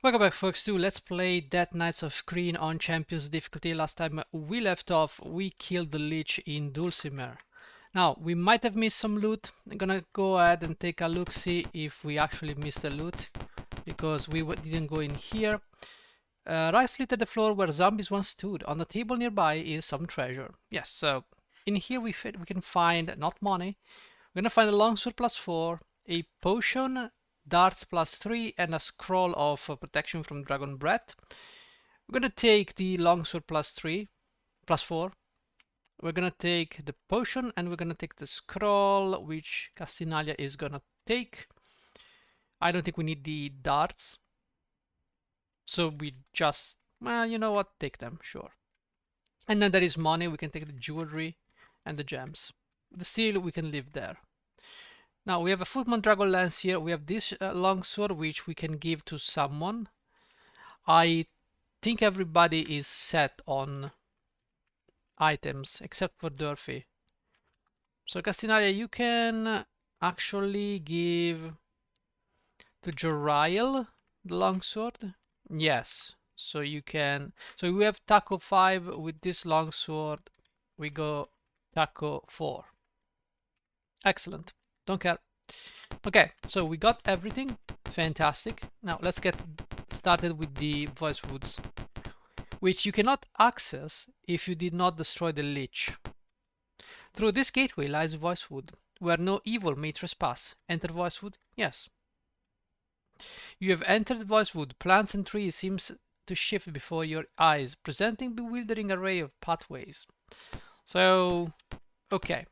Welcome back, folks, to Let's Play Dead Knights of Krynn on Champions difficulty. Last time we left off, we killed the Lich in Dulcimer. Now, we might have missed some loot. I'm gonna go ahead and take a look, see if we actually missed the loot, because we didn't go in here. Right littered the floor where zombies once stood. On the table nearby is some treasure. Yes, so in here we can find, not money, we're gonna find a longsword +4, a potion, darts +3, and a scroll of protection from dragon breath. We're gonna take the longsword +3, +4. We're gonna take the potion and we're gonna take the scroll, which Castinalia is gonna take. I don't think we need the darts, so we just, well, you know what, take them, sure. And then there is money, we can take the jewelry and the gems. The steel we can leave there. Now we have a footman dragon lance here. We have this longsword which we can give to someone. I think everybody is set on items except for Durfee. So Castinalia, you can actually give to Joriel the longsword. Yes. So you can. So we have Taco 5 with this longsword. We go Taco 4. Excellent. Don't care. Okay, so we got everything. Fantastic. Now let's get started with the voice woods, which you cannot access if you did not destroy the Lich. Through this gateway lies Voicewood, where no evil may trespass. Enter Voicewood? Yes. You have entered Voicewood. Plants and trees seem to shift before your eyes, presenting bewildering array of pathways. So, okay.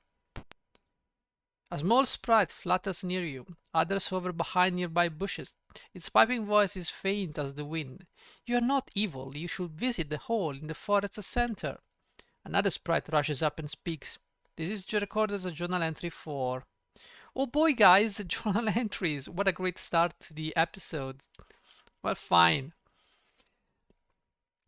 A small sprite flutters near you. Others hover behind nearby bushes. Its piping voice is faint as the wind. You are not evil. You should visit the hole in the forest's center. Another sprite rushes up and speaks. This is recorded as a journal entry for... Oh boy, guys, journal entries. What a great start to the episode. Well, fine.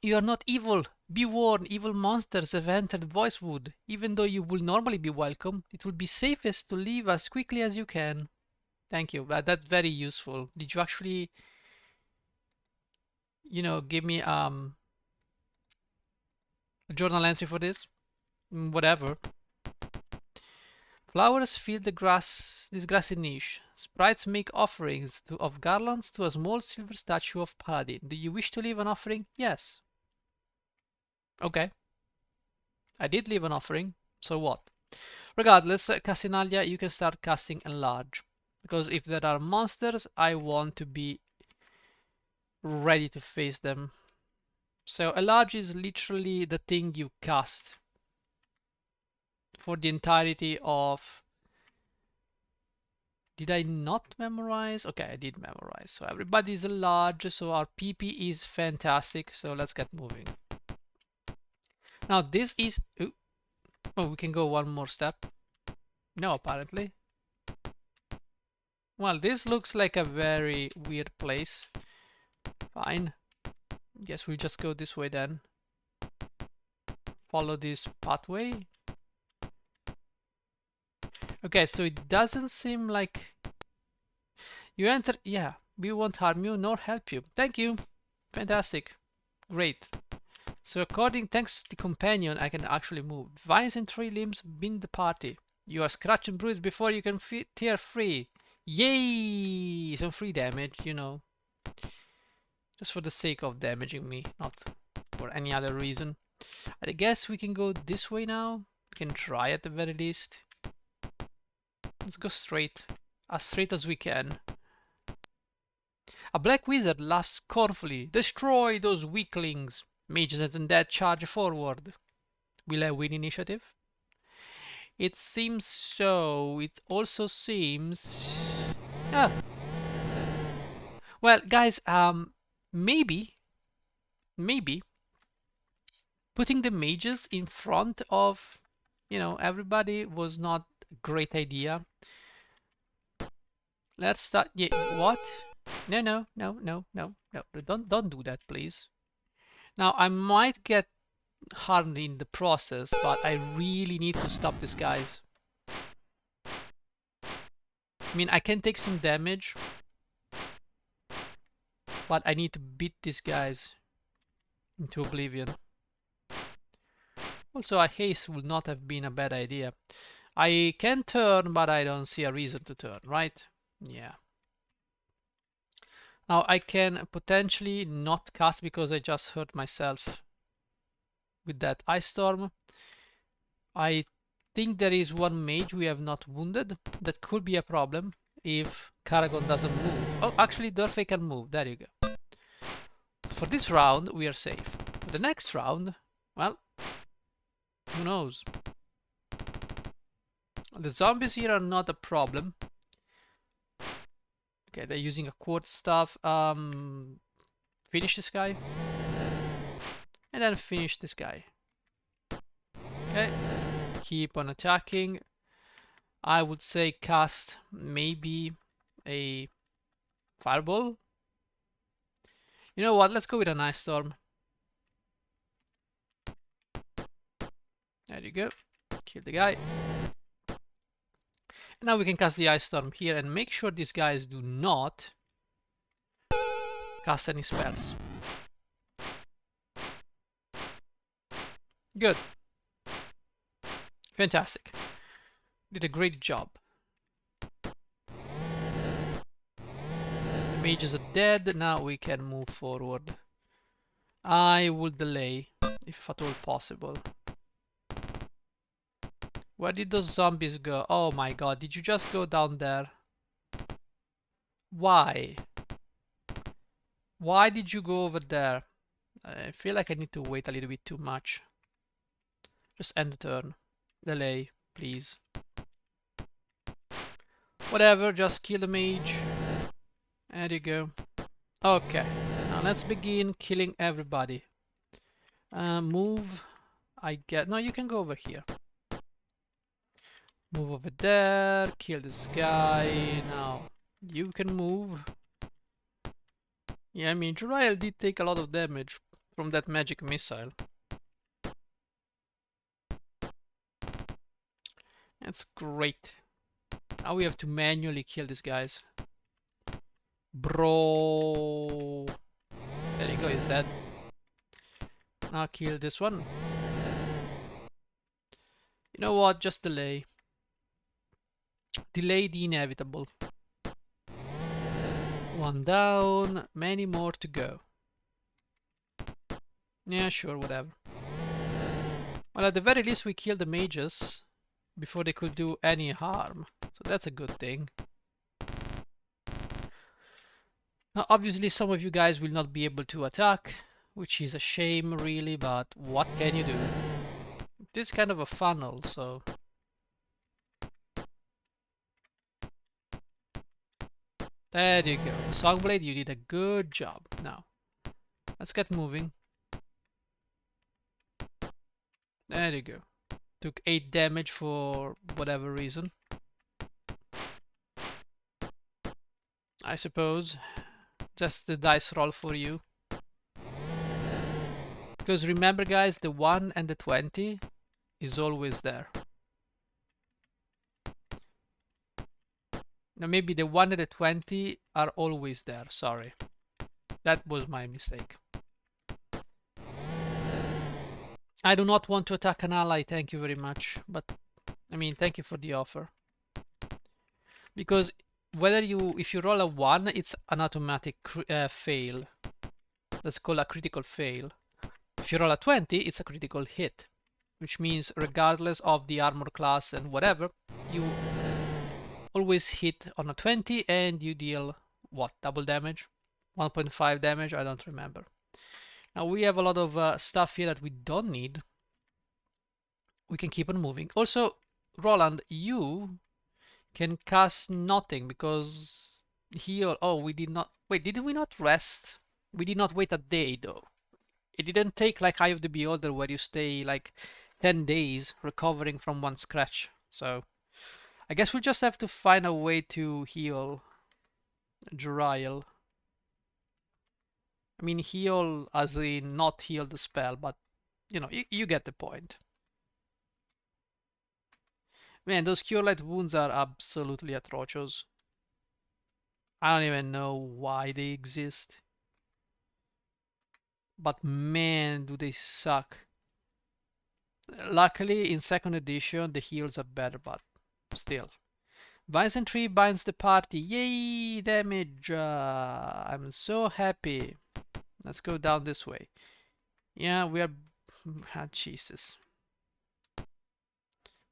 You are not evil. Be warned, evil monsters have entered Voicewood. Even though you will normally be welcome, it will be safest to leave as quickly as you can. Thank you. That's very useful. Did you actually, give me a journal entry for this? Whatever. Flowers fill this grassy niche. Sprites make offerings of garlands to a small silver statue of Paladin. Do you wish to leave an offering? Yes. Okay. I did leave an offering. So what? Regardless, Castinalia, you can start casting Enlarge. Because if there are monsters, I want to be ready to face them. So Enlarge is literally the thing you cast for the entirety of... Did I not memorize? Okay, I did memorize. So everybody is Enlarge, so our PP is fantastic. So let's get moving. Now this is... Oh, we can go one more step. No, apparently. Well, this looks like a very weird place. Fine. Guess we'll just go this way then. Follow this pathway. Okay, so it doesn't seem like you enter. Yeah, we won't harm you nor help you. Thank you. Fantastic. Great. So thanks to the companion, I can actually move. Vines and tree limbs bind the party. You are scratched and bruised before you can tear free. Yay! Some free damage, just for the sake of damaging me, not for any other reason. I guess we can go this way now. We can try at the very least. Let's go straight. As straight as we can. A black wizard laughs scornfully. Destroy those weaklings. Mages and undead charge forward. Will I win initiative? It seems so. It also seems... Ah. Well, guys, maybe putting the mages in front of, everybody was not a great idea. Let's start. Yeah, what? No. Don't do that, please. Now, I might get harmed in the process, but I really need to stop these guys. I mean, I can take some damage. But I need to beat these guys into oblivion. Also, a haste would not have been a bad idea. I can turn, but I don't see a reason to turn, right? Yeah. Now I can potentially not cast because I just hurt myself with that Ice Storm. I think there is one mage we have not wounded. That could be a problem if Karagon doesn't move. Oh, actually Durfey can move. There you go. For this round, we are safe. For the next round, well, who knows? The zombies here are not a problem. Okay, they're using a quartz stuff. Finish this guy. And then finish this guy. Okay, keep on attacking. I would say cast maybe a fireball. You know what? Let's go with an ice storm. There you go. Kill the guy. And now we can cast the ice storm here and make sure these guys do not cast any spells. Good. Fantastic. Did a great job. The mages are dead. Now we can move forward. I will delay, if at all possible. Where did those zombies go? Oh my god, did you just go down there? Why? Why did you go over there? I feel like I need to wait a little bit too much. Just end the turn. Delay, please. Whatever, just kill the mage. There you go. Okay, now let's begin killing everybody. Move. I get. No, you can go over here. Move over there. Kill this guy. Now you can move. Yeah, I mean, Juriel did take a lot of damage from that magic missile. That's great. Now we have to manually kill these guys. Bro. There you go, he's dead. Now kill this one. You know what? Just delay. Delay the inevitable. One down, many more to go. Yeah, sure, whatever. Well, at the very least we killed the mages before they could do any harm. So that's a good thing. Now, obviously some of you guys will not be able to attack, which is a shame really, but what can you do? It is kind of a funnel, so... There you go. Songblade, you did a good job. Now, let's get moving. There you go. Took 8 damage for whatever reason. I suppose. Just the dice roll for you. Because remember guys, the 1 and the 20 is always there. Now maybe the 1 and the 20 are always there, sorry. That was my mistake. I do not want to attack an ally, thank you very much. But, I mean, thank you for the offer. Because if you roll a 1, it's an automatic fail. That's called a critical fail. If you roll a 20, it's a critical hit. Which means regardless of the armor class and whatever, you always hit on a 20 and you deal, what, double damage? 1.5 damage? I don't remember. Now we have a lot of stuff here that we don't need. We can keep on moving. Also, Roland, you can cast nothing because here... Oh, we did not... Wait, did we not rest? We did not wait a day though. It didn't take like Eye of the Beholder where you stay like 10 days recovering from one scratch. So I guess we'll just have to find a way to heal Juriel. I mean heal as in not heal the spell, but you know, you get the point. Man, those Cure Light wounds are absolutely atrocious. I don't even know why they exist. but man, do they suck. Luckily, in second edition, the heals are better, but still. Binds and tree binds the party. Yay, damage! I'm so happy. Let's go down this way. Yeah, we are. Ah, Jesus.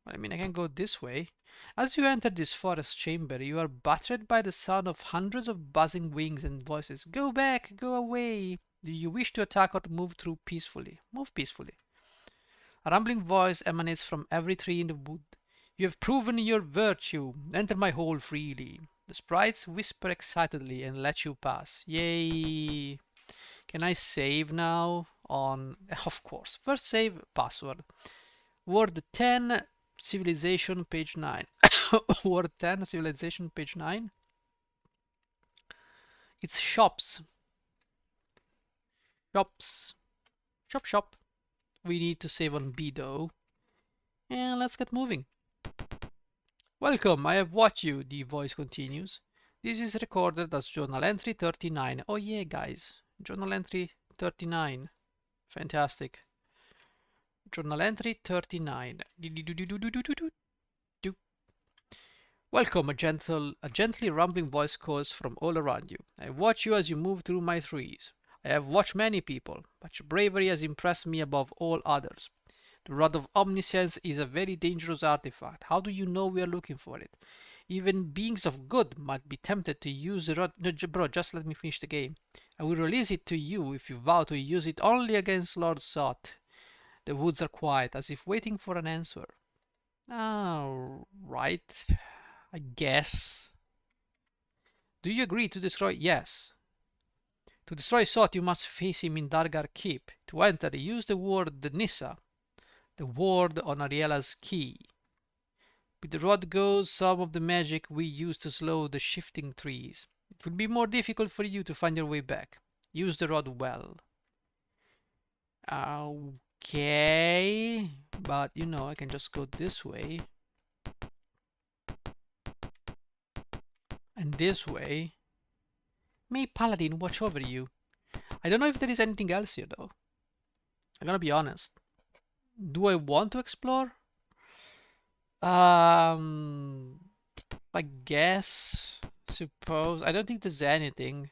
I mean, I can go this way. As you enter this forest chamber, you are buttered by the sound of hundreds of buzzing wings and voices. Go back, go away. Do you wish to attack or to move through peacefully? Move peacefully. A rumbling voice emanates from every tree in the wood. You have proven your virtue. Enter my hall freely. The sprites whisper excitedly and let you pass. Yay! Can I save now? Of course. First save password. Word 10, civilization, page 9. Word 10, civilization, page 9. It's shops. Shops. Shop, shop. We need to save on B though. And let's get moving. Welcome, I have watched you, the voice continues. This is recorded as journal entry 39. Oh yeah, guys. Journal entry 39. Fantastic. Journal entry 39. Welcome, a gently rumbling voice calls from all around you. I watch you as you move through my trees. I have watched many people, but your bravery has impressed me above all others. The rod of Omniscience is a very dangerous artifact. How do you know we are looking for it? Even beings of good might be tempted to use the rod. No, bro, just let me finish the game. I will release it to you if you vow to use it only against Lord Sot. The woods are quiet, as if waiting for an answer. Oh, right. I guess. Do you agree to destroy? Yes. To destroy Sot, you must face him in Dargar Keep. To enter, use the word Nissa, the word on Ariela's key. With the rod goes some of the magic we use to slow the shifting trees. It will be more difficult for you to find your way back. Use the rod well. Okay, but you know, I can just go this way and this way. May Paladin watch over you. I don't know if there is anything else here though. I'm gonna be honest. Do I want to explore? Um, I guess, suppose. I don't think there's anything.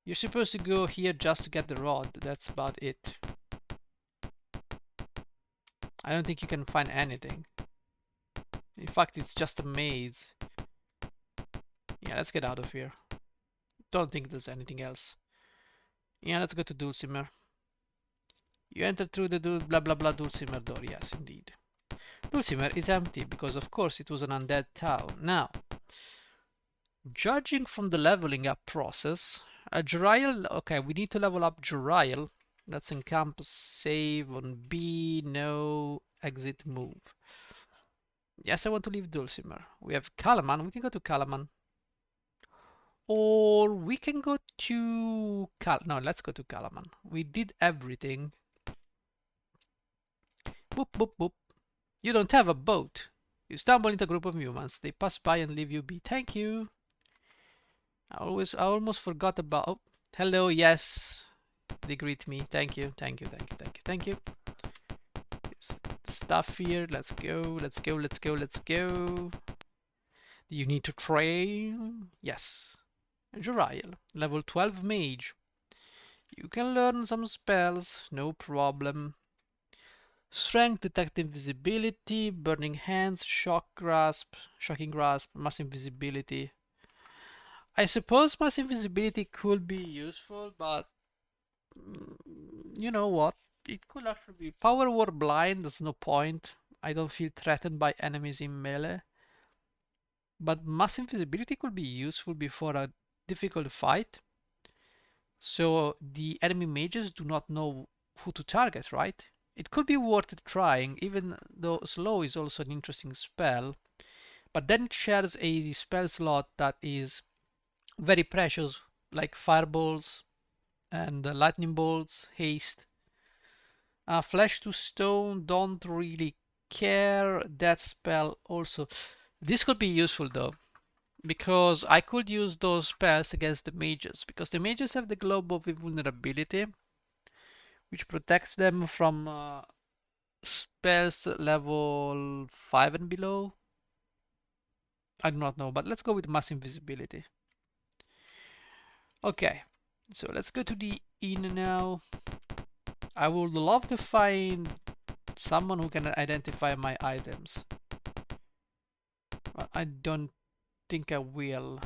You're supposed to go here just to get the rod. That's about it. I don't think you can find anything. In fact, it's just a maze. Yeah, let's get out of here. Don't think there's anything else. Yeah, let's go to Dulcimer. You enter through the blah blah blah Dulcimer door. Yes, indeed. Dulcimer is empty because of course it was an undead town. Now, judging from the leveling up process, Jerial, okay, we need to level up Jerial. Let's encompass save on B, no, exit, move. Yes, I want to leave Dulcimer. We have Kalaman, we can go to Kalaman. Or we can go to no, let's go to Kalaman. We did everything. Boop, boop, boop. You don't have a boat. You stumble into a group of humans. They pass by and leave you be. Thank you. I almost forgot about. Oh, hello. Yes, they greet me. Thank you. Thank you. Thank you. Thank you. Thank you. Here's stuff here. Let's go. Let's go. Let's go. Let's go. Do you need to train? Yes. Jerial, level 12 mage. You can learn some spells. No problem. Strength, detect invisibility, burning hands, shocking grasp, mass invisibility. I suppose mass invisibility could be useful, but you know what? It could actually be power war blind. There's no point. I don't feel threatened by enemies in melee. But mass invisibility could be useful before a difficult fight. So the enemy mages do not know who to target, right? It could be worth trying, even though slow is also an interesting spell. But then it shares a spell slot that is very precious, like fireballs and lightning bolts, haste. Flesh to stone, don't really care. That spell also. This could be useful though, because I could use those spells against the mages, because the mages have the globe of invulnerability. which protects them from spells level 5 and below. I do not know, but let's go with mass invisibility. Okay, so let's go to the inn now. I would love to find someone who can identify my items. But I don't think I will.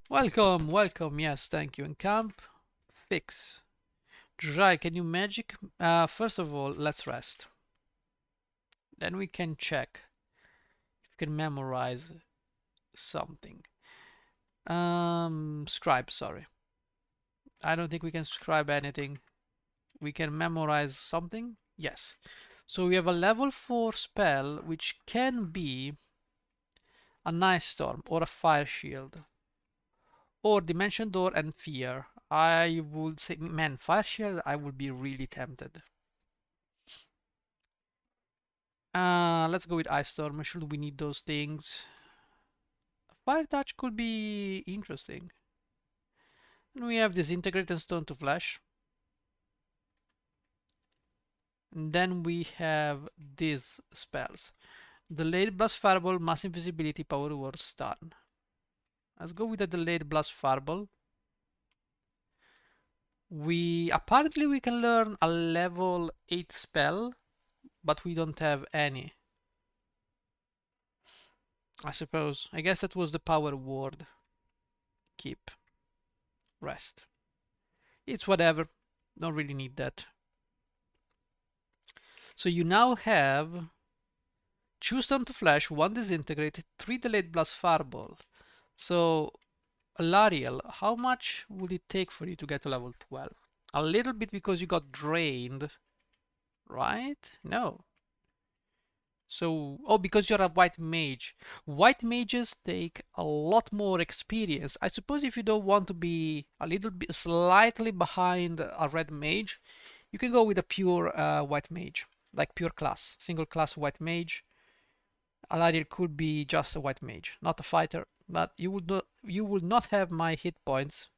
Welcome, welcome, yes, thank you. Encamp, fix. Dry, can you magic? First of all, let's rest. Then we can check if we can memorize something. Scribe, sorry. I don't think we can scribe anything. We can memorize something? Yes. So we have a level 4 spell, which can be a Night Storm or a Fire Shield. Or Dimension Door and Fear. I would say, man, Fire Shield, I would be really tempted. Let's go with Ice Storm. Should we need those things? Fire Touch could be interesting. And we have Disintegrate and Stone to Flash. And then we have these spells. Delayed Blast Fireball, Mass Invisibility, Power Word, Stun. Let's go with the Delayed Blast Fireball. Apparently we can learn a level 8 spell, but we don't have any. I suppose. I guess that was the Power Word. Keep. Rest. It's whatever. Don't really need that. So you now have 2 Stone to Flash, 1 Disintegrate, 3 Delayed Blast Fireball. So, Lariel, how much would it take for you to get to level 12? A little bit because you got drained, right? No. So, oh, because you're a white mage. White mages take a lot more experience. I suppose if you don't want to be a little bit slightly behind a red mage, you can go with a pure white mage, like pure class, single class white mage. Alariel could be just a white mage, not a fighter, but you would not have my hit points,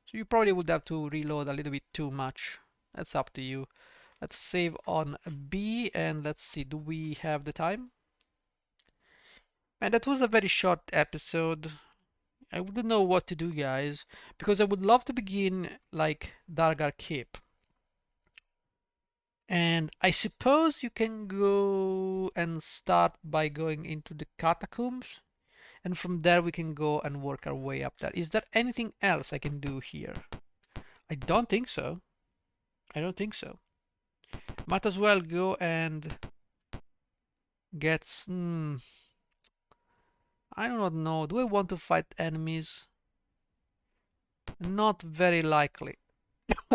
so you probably would have to reload a little bit too much. That's up to you. Let's save on B and let's see, do we have the time? And that was a very short episode. I wouldn't know what to do, guys, because I would love to begin like Dargar Keep. And I suppose you can go and start by going into the catacombs, and from there we can go and work our way up there. Is there anything else I can do here? I don't think so. I don't think so. Might as well go and get... I do not know. Do I want to fight enemies? Not very likely.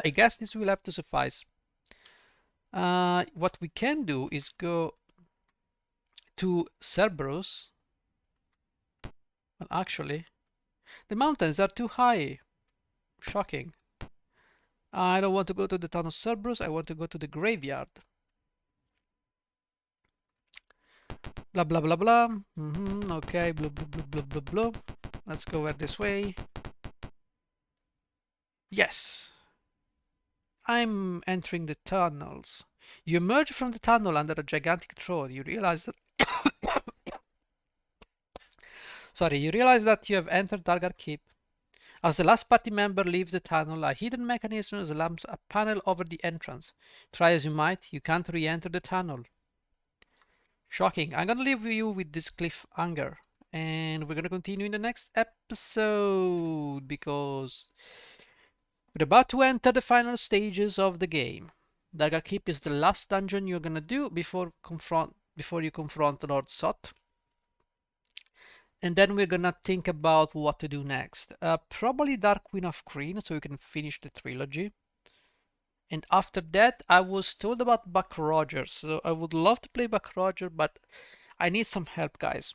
I guess this will have to suffice. What we can do is go to Cerberus. Well, actually, the mountains are too high. Shocking. I don't want to go to the town of Cerberus. I want to go to the graveyard. Blah, blah, blah, blah. Okay, blah, blah, blah, blah, blah, blah. Let's go this way. Yes. I'm entering the tunnels. You emerge from the tunnel under a gigantic troll. You realize that... Sorry, you realize that you have entered Dargar Keep. As the last party member leaves the tunnel, a hidden mechanism slams a panel over the entrance. Try as you might, you can't re-enter the tunnel. Shocking. I'm gonna leave you with this cliffhanger, and we're gonna continue in the next episode because we're about to enter the final stages of the game. Dargar Keep is the last dungeon you're gonna do before you confront Lord Sot. And then we're gonna think about what to do next. Probably Dark Queen of Krynn, so we can finish the trilogy. And after that, I was told about Buck Rogers, so I would love to play Buck Rogers, but I need some help, guys.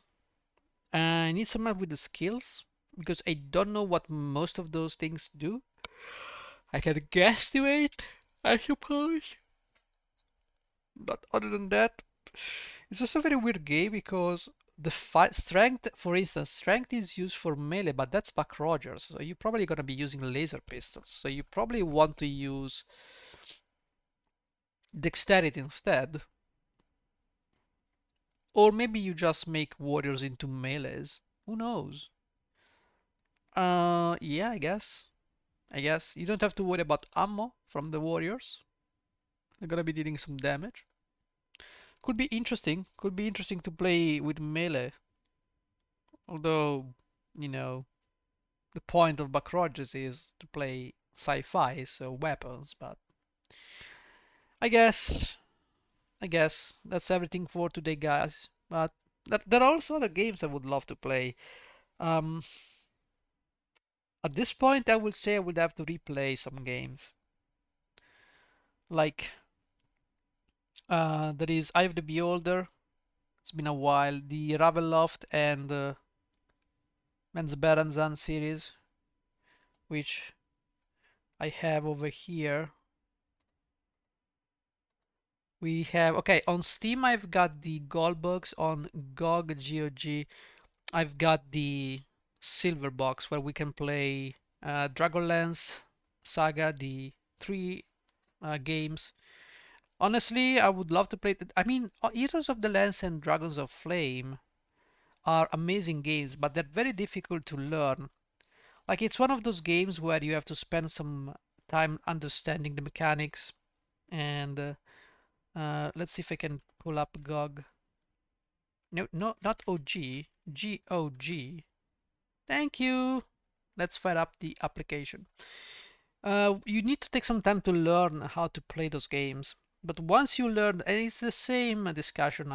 I need some help with the skills, because I don't know what most of those things do. I can guesstimate, I suppose. But other than that, it's just a very weird game because The strength, for instance, strength is used for melee, but that's Buck Rogers, so you're probably gonna be using laser pistols. So you probably want to use dexterity instead. Or maybe you just make warriors into melees. Who knows? Yeah, I guess. I guess you don't have to worry about ammo from the warriors. They're gonna be dealing some damage. Could be interesting. Could be interesting to play with melee. Although, you know, the point of Buck Rogers is to play sci-fi, so weapons. But I guess, I guess that's everything for today, guys. But there are also other games I would love to play. Um, at this point, I would say I would have to replay some games. Like, there is Eye of the Beholder. It's been a while. The Ravenloft and Mens Beranzan series, which I have over here. We have, okay, on Steam I've got the gold box. On GOG, I've got the silver box where we can play Dragonlance Saga, the three games. Honestly, I would love to play I mean, Heroes of the Lance and Dragons of Flame are amazing games, but they're very difficult to learn. Like, it's one of those games where you have to spend some time understanding the mechanics. And let's see if I can pull up GOG. No, no, not OG. GOG. Thank you. Let's fire up the application. You need to take some time to learn how to play those games. But once you learn, and it's the same discussion.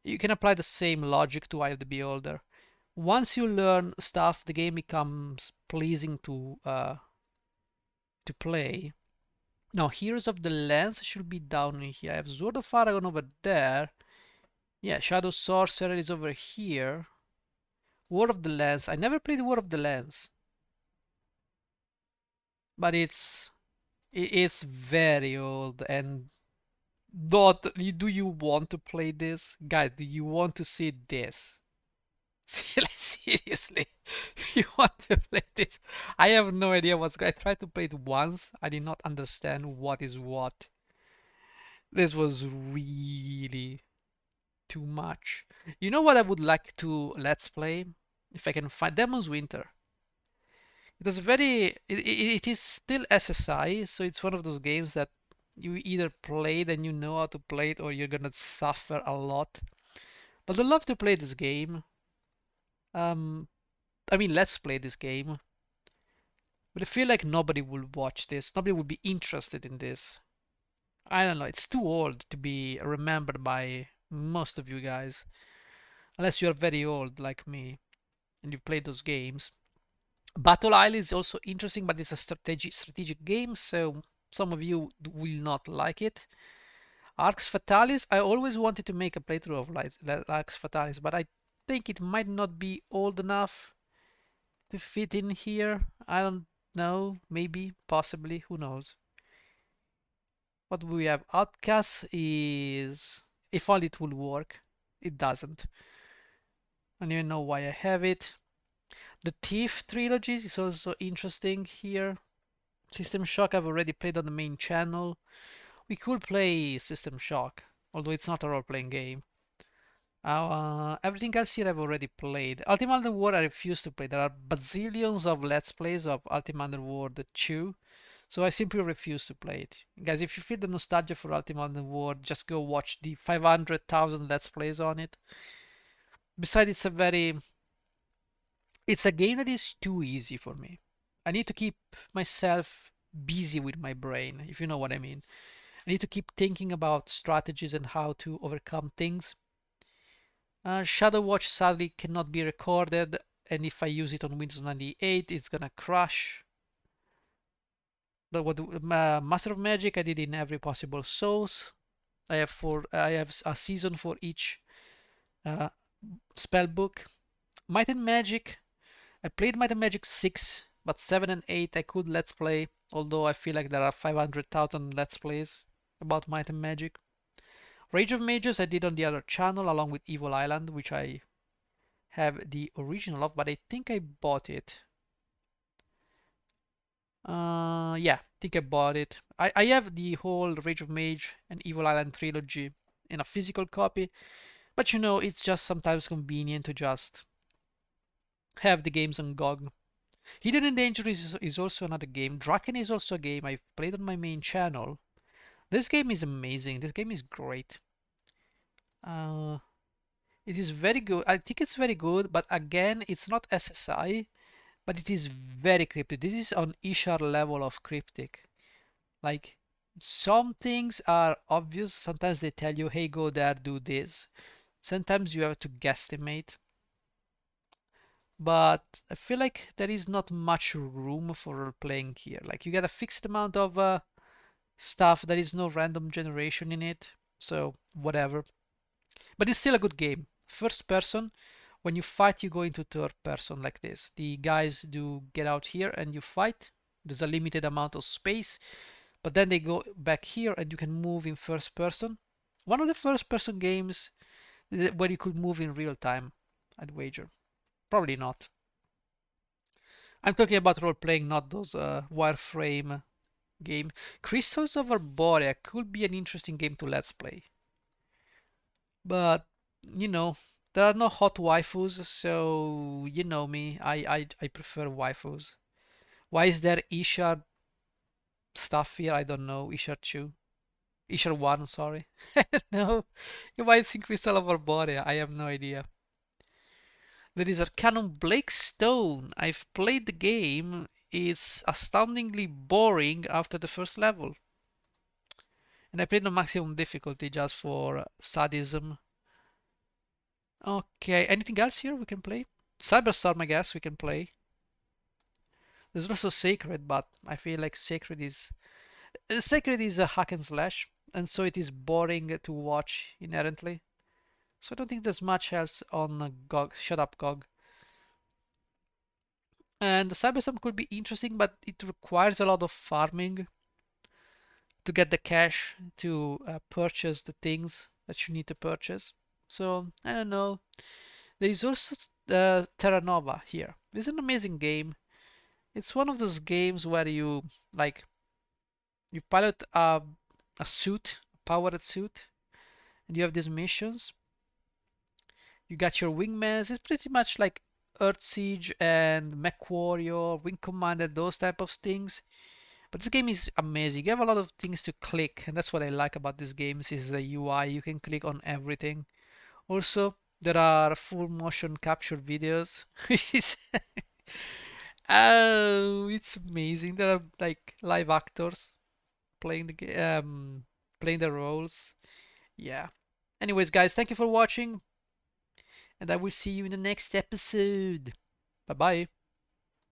You can apply the same logic to Eye of the Beholder. Once you learn stuff, the game becomes pleasing to play. Now, Heroes of the Lens should be down in here. I have Sword of Aragon over there. Yeah, Shadow Sorcerer is over here. War of the Lens. I never played War of the Lens, but it's very old. And not do you want to play this, guys? Do you want to see this? Seriously, you want to play this? I have no idea what's going. I tried to play it once. I did not understand what is what. This was really too much. You know what I would like to let's play? If I can find Demon's Winter. It is still SSI, so it's one of those games that you either play it and you know how to play it, or you're gonna suffer a lot. But I'd love to play this game. Um, I mean, let's play this game. But I feel like nobody will watch this. Nobody will be interested in this. I don't know. It's too old to be remembered by most of you guys, unless you're very old like me and you played those games. Battle Isle is also interesting, but it's a strategic game, so some of you will not like it. Arx Fatalis, I always wanted to make a playthrough of Arx Fatalis, but I think it might not be old enough to fit in here. I don't know, maybe, possibly, who knows. What we have? Outcast is, if only it will work. It doesn't. I don't even know why I have it. The Thief trilogy is also interesting here. System Shock I've already played on the main channel. We could play System Shock, although it's not a role-playing game. Everything else here I've already played. Ultima Underworld I refuse to play. There are bazillions of Let's Plays of Ultima Underworld 2, so I simply refuse to play it. Guys, if you feel the nostalgia for Ultima Underworld, just go watch the 500,000 Let's Plays on it. Besides, it's a game that is too easy for me. I need to keep myself busy with my brain, if you know what I mean. I need to keep thinking about strategies and how to overcome things. Shadow Watch sadly cannot be recorded, and if I use it on Windows 98, it's gonna crash. Master of Magic I did in every possible source. I have a season for each uh, spell book. Might and Magic. I played Might and Magic 6, but 7 and 8 I could let's play, although I feel like there are 500,000 let's plays about Might and Magic. Rage of Mages I did on the other channel along with Evil Island, which I have the original of, but I think I bought it. Yeah, I think I bought it. I have the whole Rage of Mage and Evil Island trilogy in a physical copy, but you know, it's just sometimes convenient to just have the games on GOG. Hidden in Danger is also another game. Draken is also a game I've played on my main channel. This game is amazing. This game is great. Uh, it is very good. I think it's very good, but again, it's not SSI, but it is very cryptic. This is on Ishar level of cryptic. Like, some things are obvious. Sometimes they tell you, hey, go there, do this. Sometimes you have to guesstimate. But I feel like there is not much room for role playing here. Like, you get a fixed amount of stuff. There is no random generation in it. So, whatever. But it's still a good game. First person, when you fight, you go into third person like this. The guys do get out here and you fight. There's a limited amount of space, but then they go back here and you can move in first person. One of the first person games where you could move in real time, I'd wager. Probably not. I'm talking about role playing, not those wireframe game. Crystals of Arborea could be an interesting game to let's play. But you know, there are no hot waifus, so you know me. I prefer waifus. Why is there Ishar stuff here? I don't know. Ishar 2. Ishar 1, sorry. No. Why it's in Crystal of Arborea? I have no idea. There is Arcanum Blakestone. I've played the game. It's astoundingly boring after the first level. And I played on maximum difficulty just for sadism. Okay, anything else here we can play? Cyberstorm, I guess we can play. There's also Sacred, but I feel like Sacred is a hack and slash, and so it is boring to watch inherently. So I don't think there's much else on GOG. Shut up, GOG. And the Cyberstorm could be interesting, but it requires a lot of farming to get the cash to purchase the things that you need to purchase. So I don't know. There is also Terra Nova here. It's an amazing game. It's one of those games where you like you pilot a suit, a powered suit, and you have these missions. You got your wingmans. It's pretty much like Earth Siege and Mech Warrior, Wing Commander, those type of things. But this game is amazing. You have a lot of things to click, and that's what I like about this game. Is the UI. You can click on everything. Also, there are full motion capture videos. Oh, it's amazing. There are like live actors playing playing the roles. Yeah. Anyways, guys, thank you for watching, and I will see you in the next episode. Bye bye.